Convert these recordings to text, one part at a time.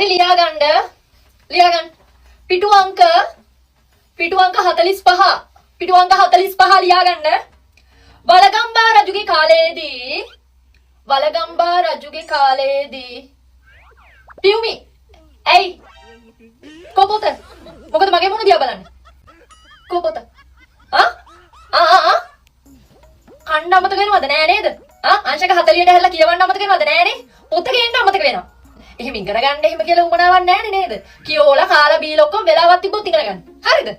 හරි ලියා ගන්න. පිටු අංක 45. පිටු අංක 45 ලියා ගන්න. වලගම්බා රජුගේ කාලයේදී පියුමි ඇයි කොපොත මොකද මගේ මොන දිහා බලන්නේ කොපොත කන්න අමතක වෙනවද නෑ නේද අංශක 40ට හැල්ලා කියවන්න අමතක වෙනවද නෑනේ පොත ගේන්න අමතක වෙනවා එහෙම ඉගෙන ගන්න එහෙම කියලා උමනාවක් නෑනේ නේද කියෝලා කාලා බීලා ඔක්කොම වෙලාවක් තිබ්බොත් ඉගෙන ගන්න හරිද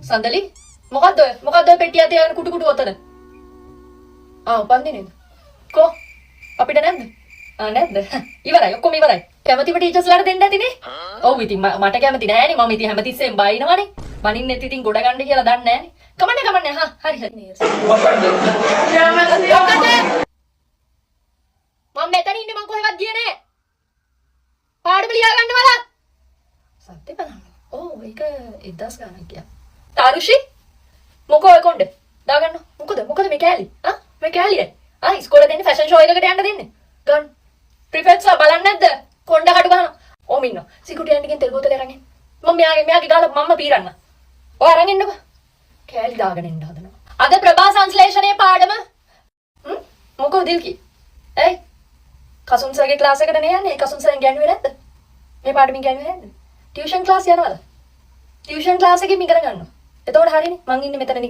සඳලි මොකද්ද ඔය පෙට්ටිය අතේ යන කුටු ඔතන උපන්දි නේද කො අපිට නැද්ද නැද්ද ඉවරයි ඔක්කොම ඉවරයි කැමතිම ටීචර්ස්ලාට දෙන්න ඇතිනේ ඔව් ඉතින් මට කැමති නෑනේ මම ඉතින් හැමතිස්සෙම බයිනවනේ බනින්නෙත් ඉතින් ගොඩ ගන්න කියලා දන්නේ නෑනේ කමන්නේ හරි මම මෙතන ඉන්නේ මං කොහෙවත් ගියේ නෑ පාඩම ලියා ගන්න වල සත්‍ය බලන්න ඔව් ඒක 1000 ගණන් කියා තාරුෂි මොකෝ ඔය කොණ්ඩේ දාගන්න මොකද මේ කෑලි මේ කෑලිය ඉස්කෝලේ දෙන්නේ ෆැෂන් ෂෝ එකකට යන්න දෙන්නේ ගන්න ප්‍රිෆෙක්ට්ස්ලා බලන්නේ නැද්ද කොණ්ඩ කඩු ගන්න ඕම ඉන්නවා සිකුටි යන්නකින් තෙල් බෝතලේ අරන් එන්න මම මෙයාගේ ගාලා මම්ම පීරන්න ඔය අරන් එන්නකෝ කෑලි දාගෙන එන්න හදනවා අද ප්‍රභා සංශ්ලේෂණයේ පාඩම මොකෝ දිල්කි ඇයි කසුන්සර්ගේ ක්ලාස් එකට නේ යන්නේ කසුන්සර්ෙන් ගෑනුවේ නැද්ද මේ පාඩමින් ගෑනුවේ නැද්ද ටියුෂන් ක්ලාස් යනවද ටියුෂන් ක්ලාස් එකෙන් ඉගෙන ගන්නවා එතකොට හරිනේ මං ඉන්නේ මෙතන